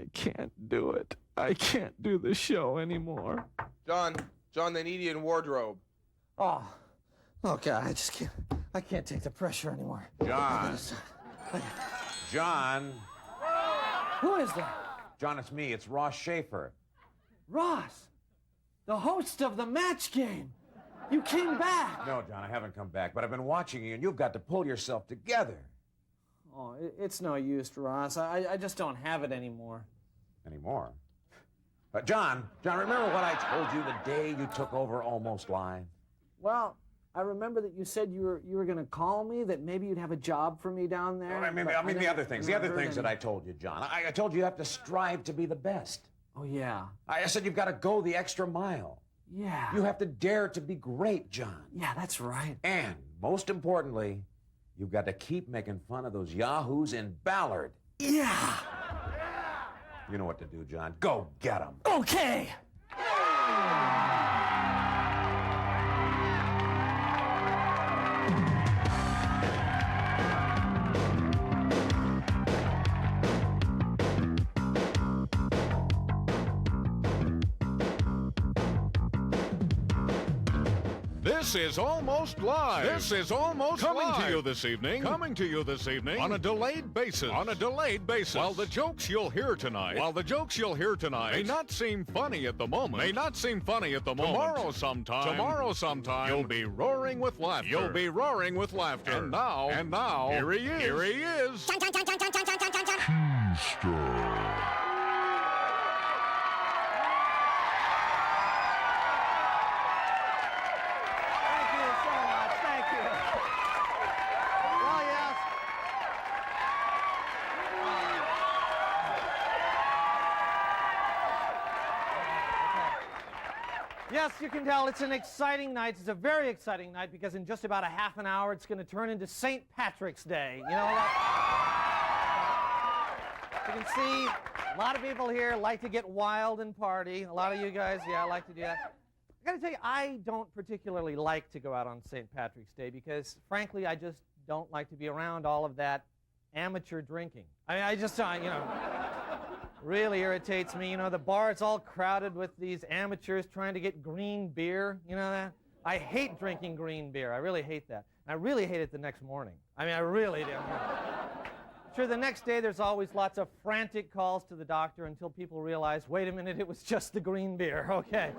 I can't do it. I can't do the show anymore. John, they need you in wardrobe. Oh, God, I can't take the pressure anymore. John. Who is that? John, it's me. It's Ross Schaefer. Ross, the host of the match game. You came back. No, John, I haven't come back, but I've been watching you, and you've got to pull yourself together. Oh, it's no use, Ross. I just don't have it anymore. Anymore? John, remember what I told you the day you took over Almost Live? Well, I remember that you said you were going to call me, that maybe you'd have a job for me down there. I mean the other things. The other things that I told you, John. I told you have to strive to be the best. Oh, yeah. I said you've got to go the extra mile. Yeah. You have to dare to be great, John. Yeah, that's right. And, most importantly, you've got to keep making fun of those yahoos in Ballard. Yeah. You know what to do, John. Go get them. Okay. This is Almost Live. This is Almost Live. Coming to you this evening on a delayed basis. While the jokes you'll hear tonight may not seem funny at the moment. Tomorrow sometime you'll be roaring with laughter. And now here he is. Yes, you can tell it's an exciting night. It's a very exciting night because in just about a half an hour, it's going to turn into St. Patrick's Day. You know, you can see a lot of people here like to get wild and party. A lot of you guys, like to do that. I got to tell you, I don't particularly like to go out on St. Patrick's Day because, frankly, I just don't like to be around all of that amateur drinking. I mean, I just, really irritates me. You know, the bar, it's all crowded with these amateurs trying to get green beer. You know that? I hate drinking green beer. I really hate that. And I really hate it the next morning. I mean, I really do. Sure, the next day there's always lots of frantic calls to the doctor until people realize, wait a minute, it was just the green beer. Okay.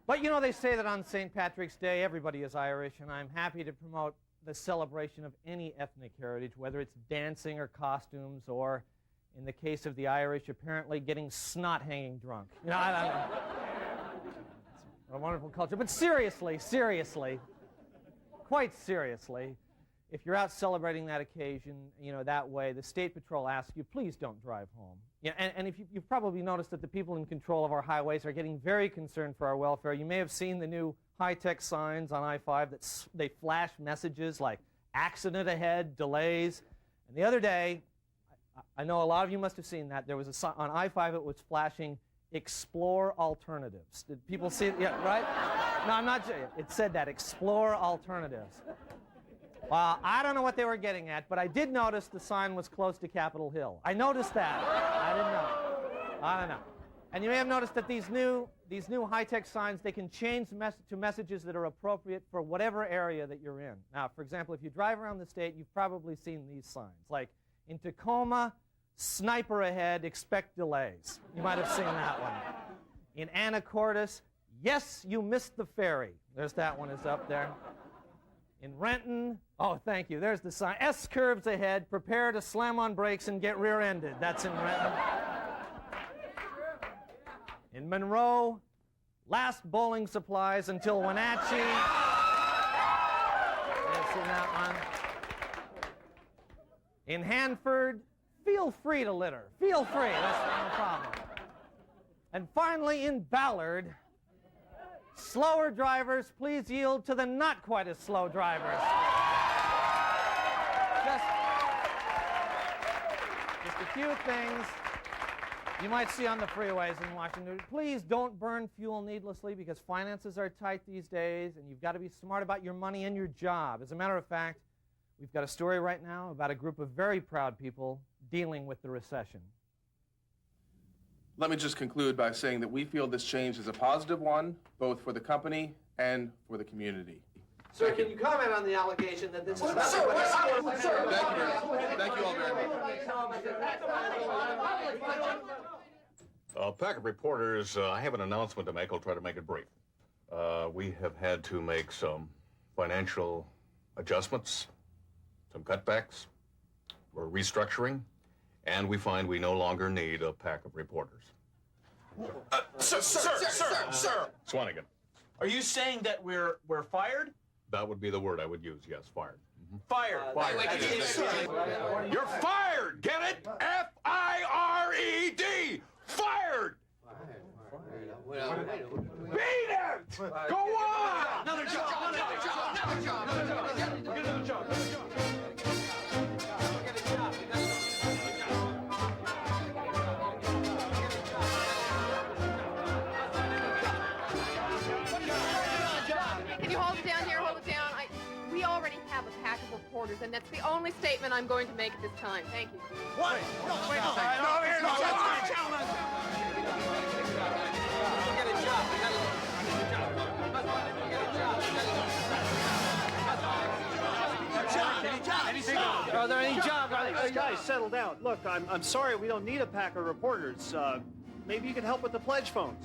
But, you know, they say that on St. Patrick's Day, everybody is Irish, and I'm happy to promote the celebration of any ethnic heritage, whether it's dancing or costumes or, in the case of the Irish, apparently getting snot hanging drunk. You know, it's a wonderful culture. But seriously, quite seriously, if you're out celebrating that occasion, you know, that way, the State Patrol asks you, please don't drive home. Yeah, and if you've probably noticed that the people in control of our highways are getting very concerned for our welfare. You may have seen the new high-tech signs on I-5 that they flash messages like accident ahead, delays. And the other day, I know a lot of you must have seen that. There was a sign on I-5, it was flashing, explore alternatives. Did people see it? Yeah, right? No, I'm not sure. It said that, explore alternatives. Well, I don't know what they were getting at, but I did notice the sign was close to Capitol Hill. I noticed that. I didn't know. I don't know. And you may have noticed that these new high-tech signs, they can change to messages that are appropriate for whatever area that you're in. Now, for example, if you drive around the state, you've probably seen these signs, like, in Tacoma, sniper ahead, expect delays. You might have seen that one. In Anacortes, yes, you missed the ferry. There's that one is up there. In Renton, oh, thank you, there's the sign. S-curves ahead, prepare to slam on brakes and get rear-ended. That's in Renton. In Monroe, last bowling supplies until Wenatchee. Yes, in that one. In Hanford, feel free to litter. Feel free, that's no problem. And finally, in Ballard, slower drivers, please yield to the not quite as slow drivers. Just a few things you might see on the freeways in Washington. Please don't burn fuel needlessly because finances are tight these days, and you've got to be smart about your money and your job. As a matter of fact, we've got a story right now about a group of very proud people dealing with the recession. Let me just conclude by saying that we feel this change is a positive one, both for the company and for the community. Sir, can you comment on the allegation that this is... Sir, thank you all very much. Pack of reporters, I have an announcement to make. I'll try to make it brief. We have had to make some financial adjustments, some cutbacks. We're restructuring, and we find we no longer need a pack of reporters. Sir! Swanigan. Are you saying that we're fired? That would be the word I would use, yes, fired. Fired. You're fired! Get it? F-I-R-E-D! Fired! Beat it! Go on! Another job! Can you hold it down here? Hold it down. We already have a pack of reporters, and that's the only statement I'm going to make at this time. Thank you. What? Wait a second. Are there any jobs? Guys, settle down. Look, I'm sorry we don't need a pack of reporters. Maybe you can help with the pledge phones.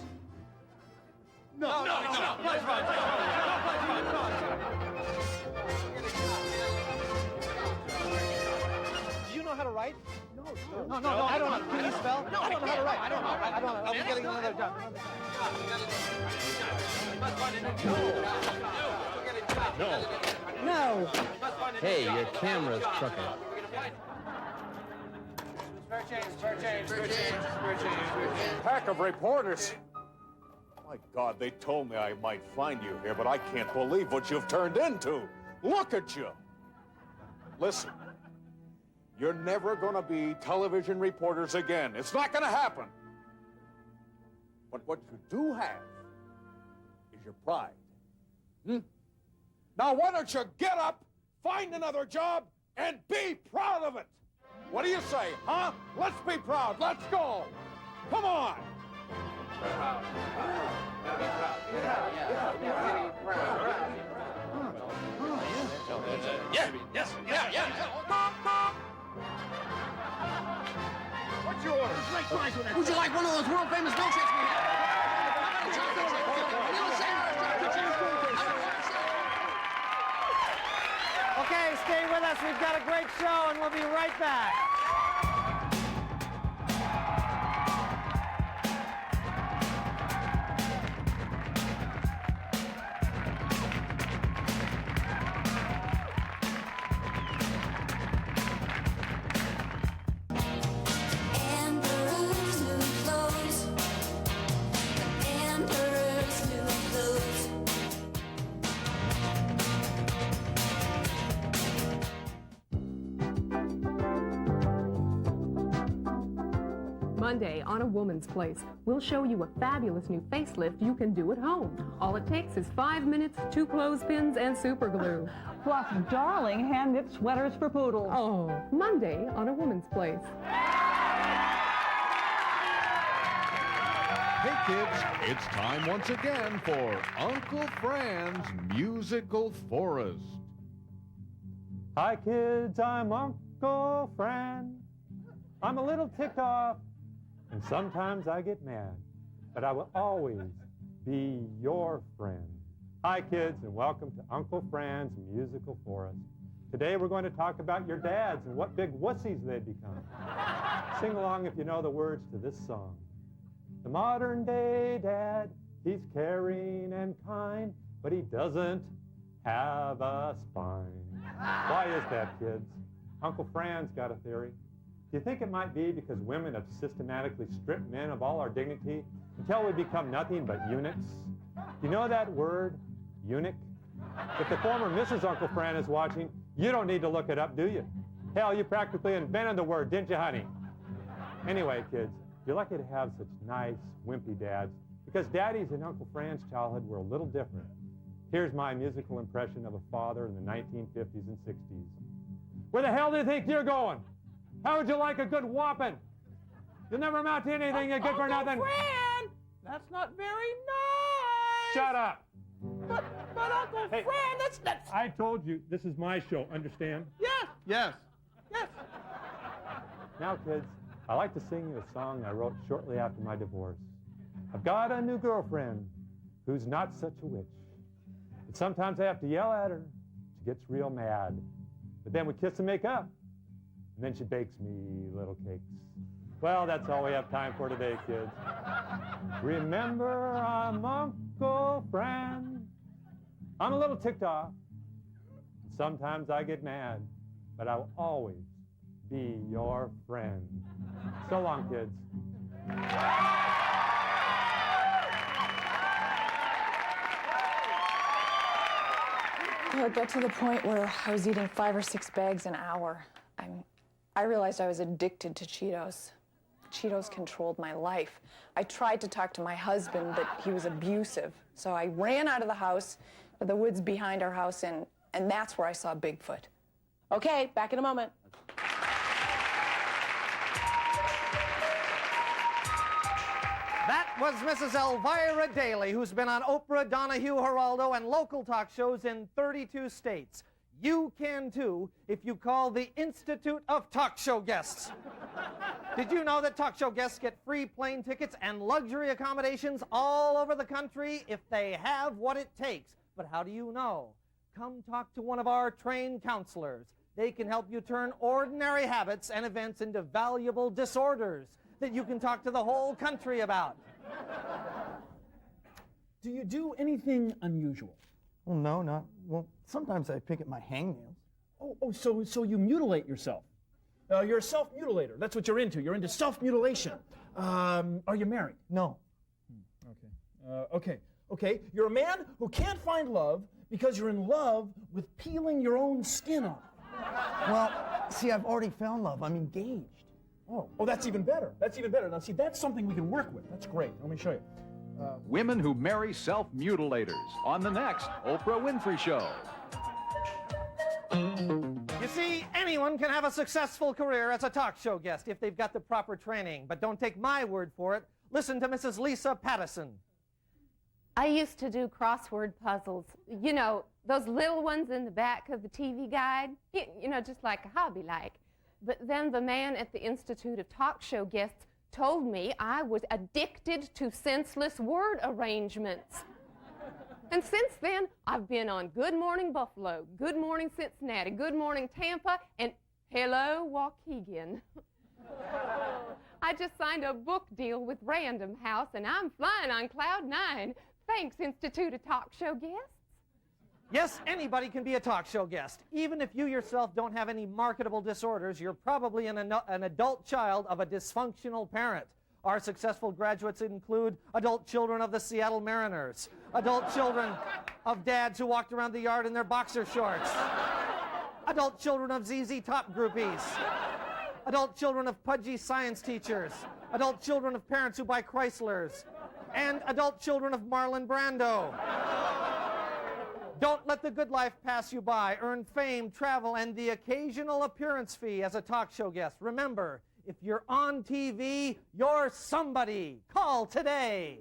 No. Pledge funds. Do you know how to write? No, I don't know. Can you spell? No, I don't know how to write. I don't know. I'll be getting another job. No. Hey, your camera's crooked. Spare change. Pack of reporters. My God, they told me I might find you here, but I can't believe what you've turned into. Look at you. Listen, you're never going to be television reporters again. It's not going to happen. But what you do have is your pride. Now, why don't you get up, find another job, and be proud of it? What do you say, huh? Let's be proud. Let's go. Come on. Yes. What's your order? Would you like one of those world famous milkshakes we have? Okay, stay with us. We've got a great show, and we'll be right back. Monday on A Woman's Place, we'll show you a fabulous new facelift you can do at home. All it takes is 5 minutes, 2 clothespins, and super glue. Plus darling hand-knit sweaters for poodles. Oh, Monday on A Woman's Place. Hey kids, it's time once again for Uncle Fran's Musical Forest. Hi kids, I'm Uncle Fran. I'm a little ticked off, and sometimes I get mad, but I will always be your friend. Hi kids, and welcome to Uncle Fran's Musical Forest. Today we're going to talk about your dads and what big wussies they've become. Sing along if you know the words to this song. The modern day dad, he's caring and kind, but he doesn't have a spine. Why is that, kids? Uncle Fran's got a theory. Do you think it might be because women have systematically stripped men of all our dignity until we become nothing but eunuchs? You know that word, eunuch? If the former Mrs. Uncle Fran is watching, you don't need to look it up, do you? Hell, you practically invented the word, didn't you, honey? Anyway, kids, you're lucky to have such nice, wimpy dads, because daddies in Uncle Fran's childhood were a little different. Here's my musical impression of a father in the 1950s and 60s. Where the hell do you think you're going? How would you like a good whopping? You'll never amount to anything. You're good for nothing. Fran! That's not very nice. Shut up. But Uncle Hey. Fran, that's... I told you, this is my show, understand? Yes, Yes. yes. Now, kids, I like to sing you a song I wrote shortly after my divorce. I've got a new girlfriend who's not such a witch. But sometimes I have to yell at her. She gets real mad. But then we kiss and make up. And then she bakes me little cakes. Well, that's all we have time for today, kids. Remember, I'm Uncle Fran. I'm a little ticked off. Sometimes I get mad, but I will always be your friend. So long, kids. Well, it got to the point where I was eating 5 or 6 bags an hour. I realized I was addicted to Cheetos. Cheetos controlled my life. I tried to talk to my husband, but he was abusive. So I ran out of the house to the woods behind our house, and that's where I saw Bigfoot. Okay, back in a moment. That was Mrs. Elvira Daly, who's been on Oprah, Donahue, Geraldo, and local talk shows in 32 states. You can too if you call the Institute of Talk Show Guests. Did you know that talk show guests get free plane tickets and luxury accommodations all over the country if they have what it takes? But how do you know? Come talk to one of our trained counselors. They can help you turn ordinary habits and events into valuable disorders that you can talk to the whole country about. Do you do anything unusual? Well, no, not. Well, sometimes I pick at my hangnails. So you mutilate yourself. You're a self-mutilator. That's what you're into. You're into self-mutilation. Are you married? No. Okay. You're a man who can't find love because you're in love with peeling your own skin off. Well, see, I've already found love. I'm engaged. Oh, that's even better. Now, see, that's something we can work with. That's great. Let me show you. Women who marry self-mutilators on the next Oprah Winfrey Show. You see, anyone can have a successful career as a talk show guest if they've got the proper training. But don't take my word for it. Listen to Mrs. Lisa Pattison. I used to do crossword puzzles. You know, those little ones in the back of the TV guide. You know, just like a hobby like. But then the man at the Institute of Talk Show Guests told me I was addicted to senseless word arrangements. And since then, I've been on Good Morning Buffalo, Good Morning Cincinnati, Good Morning Tampa, and Hello Waukegan. I just signed a book deal with Random House, and I'm flying on Cloud 9. Thanks, Institute of Talk Show Guests. Yes, anybody can be a talk show guest. Even if you yourself don't have any marketable disorders, you're probably an adult child of a dysfunctional parent. Our successful graduates include adult children of the Seattle Mariners, adult children of dads who walked around the yard in their boxer shorts, adult children of ZZ Top groupies, adult children of pudgy science teachers, adult children of parents who buy Chryslers, and adult children of Marlon Brando. Don't let the good life pass you by. Earn fame, travel, and the occasional appearance fee as a talk show guest. Remember, if you're on TV, you're somebody. Call today.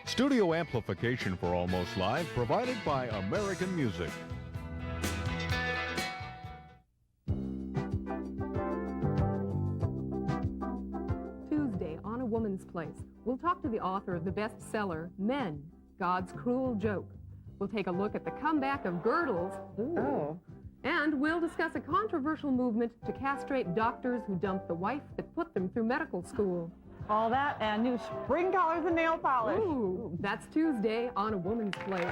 Studio amplification for Almost Live provided by American Music. Tuesday on A Woman's Place, we'll talk to the author of the bestseller, Men, God's Cruel Joke. We'll take a look at the comeback of girdles. Ooh. And we'll discuss a controversial movement to castrate doctors who dumped the wife that put them through medical school. All that and new spring colors and nail polish. Ooh, that's Tuesday on A Woman's Place.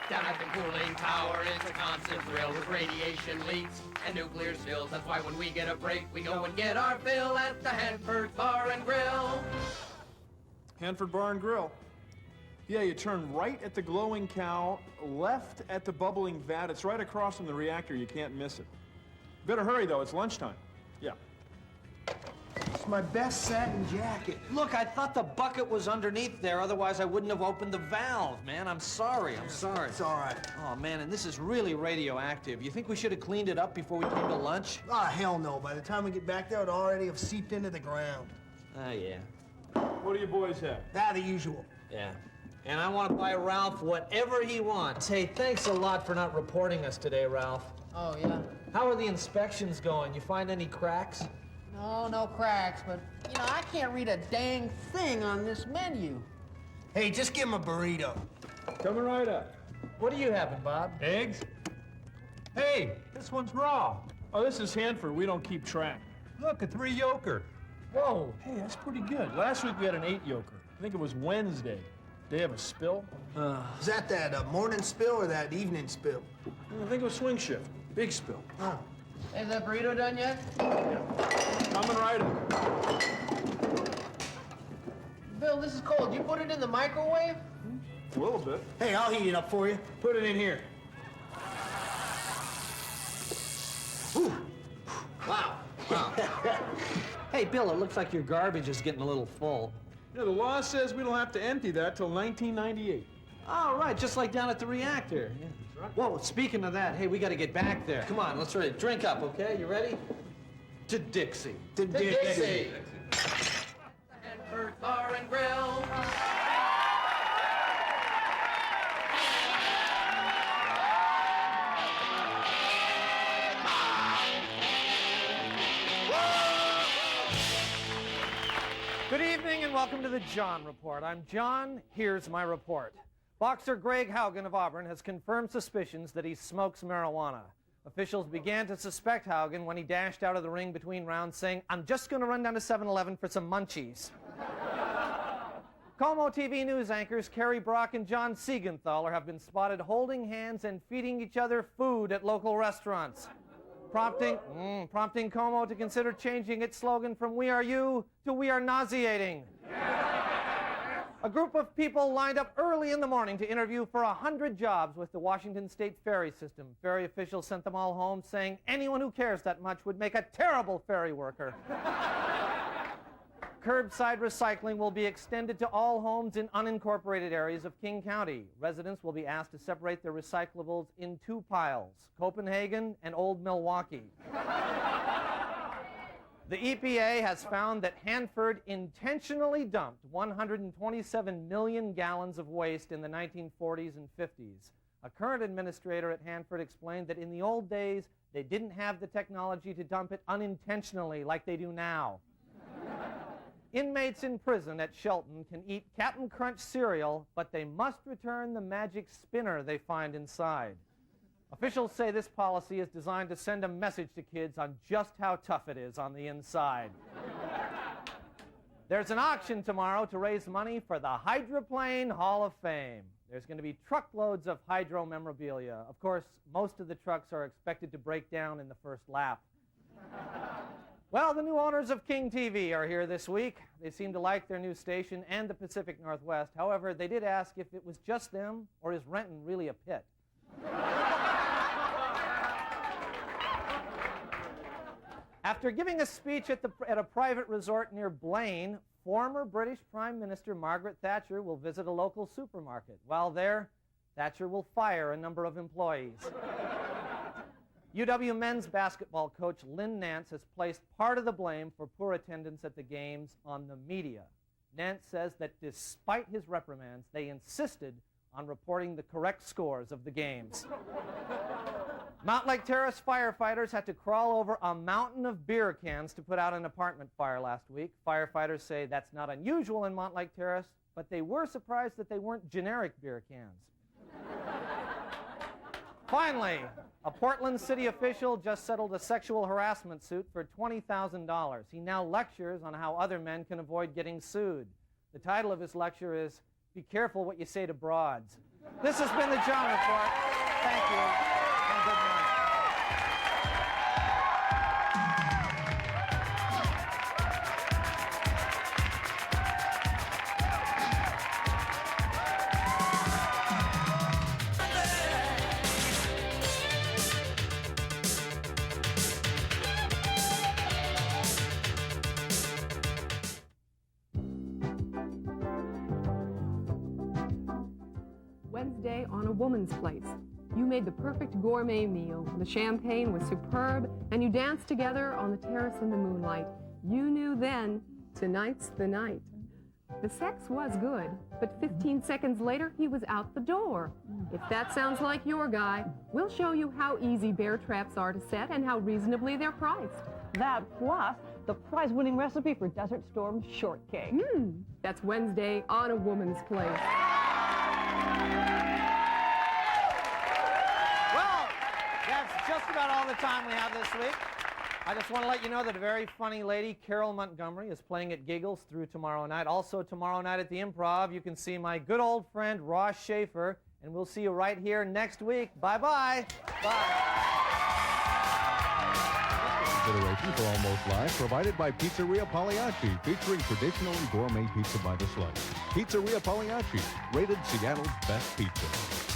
Down at the cooling tower, it's a constant thrill with radiation leaks and nuclear spills. That's why when we get a break, we go and get our fill at the Hanford Bar and Grill. Hanford Bar and Grill. Yeah, you turn right at the glowing cow, left at the bubbling vat. It's right across from the reactor. You can't miss it. Better hurry, though. It's lunchtime. Yeah. It's my best satin jacket. Look, I thought the bucket was underneath there. Otherwise, I wouldn't have opened the valve, man. I'm sorry. I'm sorry. It's all right. Oh, man, and this is really radioactive. You think we should have cleaned it up before we came to lunch? Ah, hell no. By the time we get back there, it'll already have seeped into the ground. Ah, yeah. What do you boys have? The usual. Yeah. And I want to buy Ralph whatever he wants. Hey, thanks a lot for not reporting us today, Ralph. Oh, yeah? How are the inspections going? You find any cracks? No cracks, but, you know, I can't read a dang thing on this menu. Hey, just give him a burrito. Coming right up. What are you having, Bob? Eggs? Hey, this one's raw. Oh, this is Hanford. We don't keep track. Look, a 3-yoker. Whoa, hey, that's pretty good. Last week we had an 8-yoker. I think it was Wednesday. They have a spill? Is that morning spill or that evening spill? I think it was swing shift. Big spill. Oh. Is that burrito done yet? Coming right up. Bill, this is cold. You put it in the microwave? A little bit. Hey, I'll heat it up for you. Put it in here. Whew. Wow. Hey, Bill, it looks like your garbage is getting a little full. Yeah, the law says we don't have to empty that till 1998. Oh, right, just like down at the reactor. Yeah. Whoa, speaking of that, hey, we got to get back there. Come on, let's drink up, okay? You ready? To Dixie. To Dixie. Hanford Bar and Grill. Good evening and welcome to the John Report. I'm John. Here's my report. Boxer Greg Haugen of Auburn has confirmed suspicions that he smokes marijuana. Officials began to suspect Haugen when he dashed out of the ring between rounds saying, "I'm just going to run down to 7-Eleven for some munchies." Como TV news anchors Kerry Brock and John Siegenthaler have been spotted holding hands and feeding each other food at local restaurants, prompting Como to consider changing its slogan from "We are you" to "We are nauseating." A group of people lined up early in the morning to interview for 100 jobs with the Washington State ferry system. Ferry officials sent them all home saying anyone who cares that much would make a terrible ferry worker. Curbside recycling will be extended to all homes in unincorporated areas of King County. Residents will be asked to separate their recyclables in 2 piles, Copenhagen and Old Milwaukee. The EPA has found that Hanford intentionally dumped 127 million gallons of waste in the 1940s and 50s. A current administrator at Hanford explained that in the old days, they didn't have the technology to dump it unintentionally like they do now. Inmates in prison at Shelton can eat Captain Crunch cereal, but they must return the magic spinner they find inside. Officials say this policy is designed to send a message to kids on just how tough it is on the inside. There's an auction tomorrow to raise money for the Hydroplane Hall of Fame. There's going to be truckloads of hydro memorabilia. Of course, most of the trucks are expected to break down in the first lap. Well, the new owners of King TV are here this week. They seem to like their new station and the Pacific Northwest. However, they did ask if it was just them or is Renton really a pit? After giving a speech at a private resort near Blaine, former British Prime Minister Margaret Thatcher will visit a local supermarket. While there, Thatcher will fire a number of employees. UW men's basketball coach Lynn Nance has placed part of the blame for poor attendance at the games on the media. Nance says that despite his reprimands, they insisted on reporting the correct scores of the games. Montlake Terrace firefighters had to crawl over a mountain of beer cans to put out an apartment fire last week. Firefighters say that's not unusual in Montlake Terrace, but they were surprised that they weren't generic beer cans. Finally, a Portland city official just settled a sexual harassment suit for $20,000. He now lectures on how other men can avoid getting sued. The title of his lecture is, "Be Careful What You Say to Broads." This has been the John Report. Thank you, and good night. Tuesday on a woman's place. You made the perfect gourmet meal. The champagne was superb, and you danced together on the terrace in the moonlight. You knew then, tonight's the night. The sex was good, but 15 seconds later, he was out the door. If that sounds like your guy, we'll show you how easy bear traps are to set and how reasonably they're priced. That plus the prize-winning recipe for Desert Storm shortcake. That's Wednesday on a woman's place. Well, that's just about all the time we have this week. I just want to let you know that a very funny lady, Carol Montgomery, is playing at Giggles through tomorrow night. Also, tomorrow night at the Improv, you can see my good old friend, Ross Schaefer, and we'll see you right here next week. Bye-bye. Bye. Consideration for Almost Live provided by Pizzeria Pagliacci, featuring traditional and gourmet pizza by the slice. Pizzeria Pagliacci, rated Seattle's best pizza.